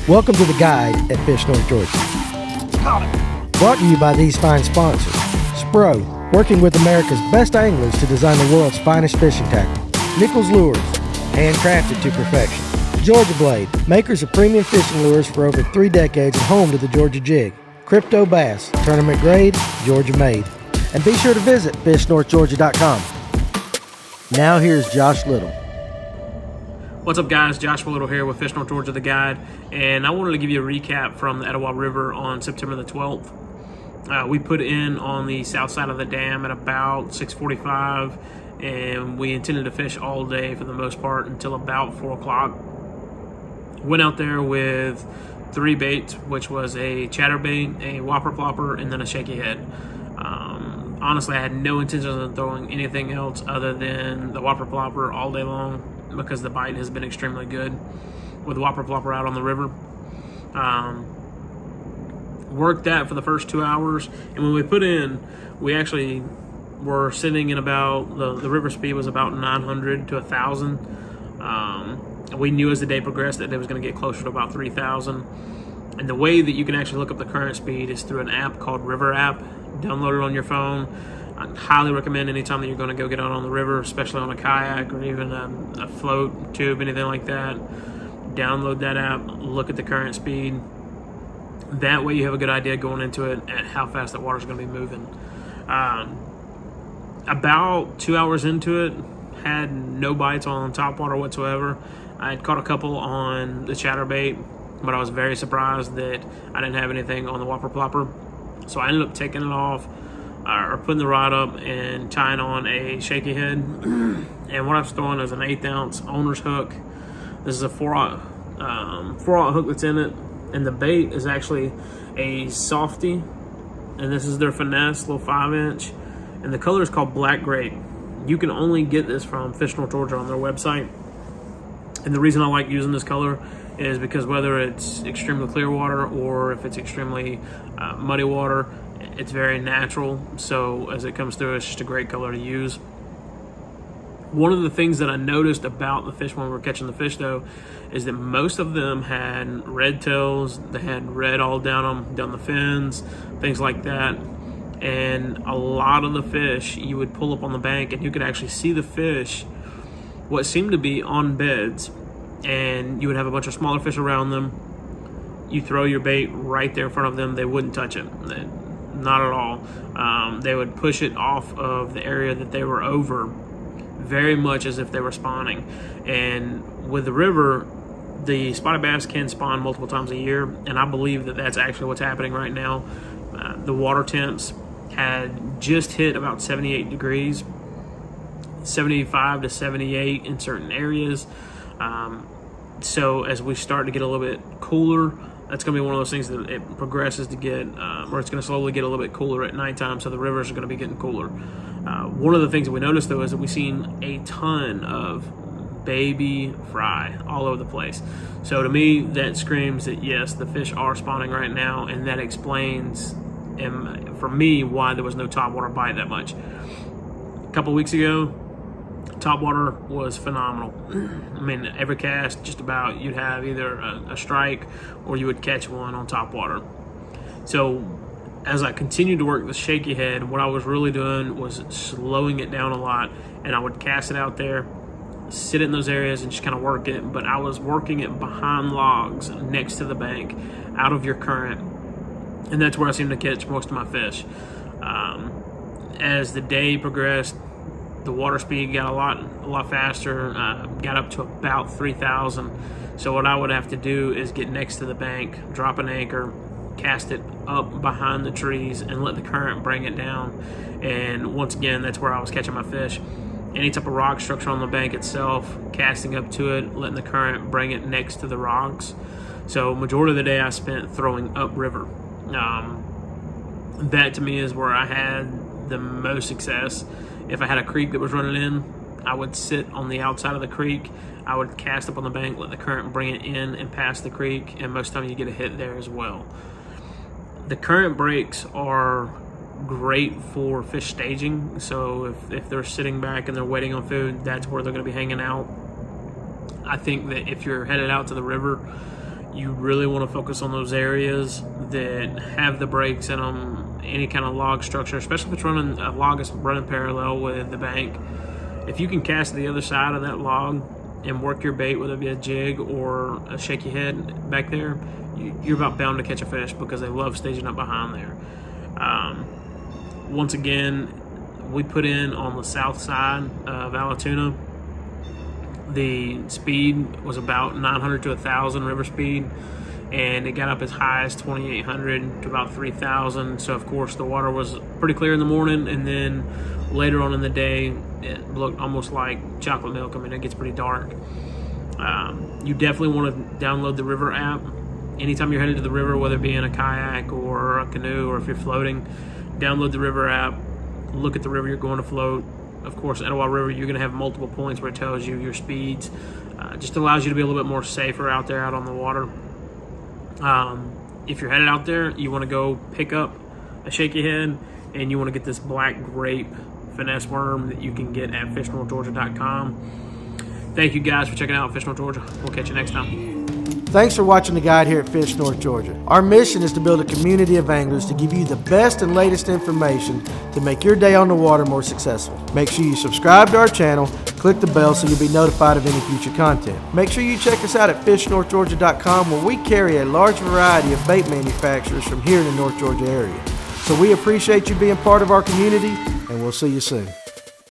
Welcome to The Guide at Fish North Georgia. Brought to you by these fine sponsors. Spro, working with America's best anglers to design the world's finest fishing tackle. Nichols Lures, handcrafted to perfection. Georgia Blade, makers of premium fishing lures for over 3 decades and home to the Georgia Jig. Crypto Bass, tournament grade, Georgia made. And be sure to visit fishnorthgeorgia.com. Now here's Josh Little. What's up, guys? Joshua Little here with Fish North Georgia, the guide, and I wanted to give you a recap from the Etowah River on September the 12th. We put in on the south side of the dam at about 6:45, and we intended to fish all day for the most part until about 4 o'clock. Went out there with 3 baits, which was a chatterbait, a whopper plopper, and then a shaky head. Honestly, I had no intention of throwing anything else other than the whopper plopper all day long, because the bite has been extremely good with whopper plopper out on the river. Worked that for the first 2 hours, and when we put in, we actually were sitting in about, the river speed was about 900 to 1,000. We knew as the day progressed that it was going to get closer to about 3,000. And the way that you can actually look up the current speed is through an app called River App. Download it on your phone. I highly recommend anytime that you're going to go get out on the river, especially on a kayak or even a float tube, anything like that. Download that app, look at the current speed. That way you have a good idea going into it at how fast that water's going to be moving. About 2 hours into it, had no bites on top water whatsoever. I had caught a couple on the chatterbait, but I was very surprised that I didn't have anything on the whopper plopper. So I ended up taking it off, or putting the rod up and tying on a shaky head. And what I was throwing is an 1/8 ounce owner's hook. This is a 4/0 hook that's in it. And the bait is actually a softy. And this is their finesse, little 5-inch. And the color is called Black Grape. You can only get this from Fish North Georgia on their website. And the reason I like using this color is because whether it's extremely clear water or if it's extremely muddy water, it's very natural. So as it comes through, it's just a great color to use. One of the things that I noticed about the fish when we were catching the fish, though, is that most of them had red tails. They had red all down them, down the fins, things like that. And a lot of the fish, you would pull up on the bank and you could actually see the fish, what seemed to be on beds, and you would have a bunch of smaller fish around them. You throw your bait right there in front of them, they wouldn't touch it. Not at all. They would push it off of the area that they were over, very much as if they were spawning. And with the river, the spotted bass can spawn multiple times a year, and I believe that that's actually what's happening right now. The water temps had just hit about 78 degrees, 75 to 78 in certain areas. So as we start to get a little bit cooler, that's going to be one of those things that it progresses to get, or it's going to slowly get a little bit cooler at nighttime, so the rivers are going to be getting cooler. One of the things that we noticed, though, is that we've seen a ton of baby fry all over the place. So to me, that screams that, yes, the fish are spawning right now, and that explains, for me, why there was no topwater bite that much. A couple weeks ago, topwater was phenomenal. I mean, every cast, just about, you'd have either a strike or you would catch one on topwater. So as I continued to work the shaky head, what I was really doing was slowing it down a lot, and I would cast it out there, sit in those areas and just kind of work it. But I was working it behind logs next to the bank, out of your current, and that's where I seemed to catch most of my fish. As the day progressed, the water speed got a lot faster, got up to about 3,000. So what I would have to do is get next to the bank, drop an anchor, cast it up behind the trees, and let the current bring it down. And once again, that's where I was catching my fish. Any type of rock structure on the bank itself, casting up to it, letting the current bring it next to the rocks. So majority of the day I spent throwing upriver. That to me is where I had the most success. If I had a creek that was running in, I would sit on the outside of the creek. I would cast up on the bank, let the current bring it in and past the creek, and most of the time you get a hit there as well. The current breaks are great for fish staging. So if they're sitting back and they're waiting on food, that's where they're going to be hanging out. I think that if you're headed out to the river, You really want to focus on those areas that have the breaks in them, any kind of log structure, especially if it's running a log is running parallel with the bank. If you can cast the other side of that log and work your bait, whether it be a jig or a shaky head back there, you're about bound to catch a fish because they love staging up behind there. Once again, we put in on the south side of Alatoona. The speed was about 900 to 1,000 river speed, and it got up as high as 2,800 to about 3,000. So, of course, the water was pretty clear in the morning, and then later on in the day, it looked almost like chocolate milk. I mean, it gets pretty dark. You definitely want to download the river app. Anytime you're headed to the river, whether it be in a kayak or a canoe or if you're floating, download the river app, look at the river you're going to float. Of course, Etowah River, you're going to have multiple points where it tells you your speeds. Just allows you to be a little bit more safer out there, out on the water. If you're headed out there, you want to go pick up a shaky head, and you want to get this black grape finesse worm that you can get at fishnorthgeorgia.com. Thank you guys for checking out Fish North Georgia. We'll catch you next time. Thanks for watching the guide here at Fish North Georgia. Our mission is to build a community of anglers to give you the best and latest information to make your day on the water more successful. Make sure you subscribe to our channel, click the bell so you'll be notified of any future content. Make sure you check us out at fishnorthgeorgia.com, where we carry a large variety of bait manufacturers from here in the North Georgia area. So we appreciate you being part of our community, and we'll see you soon.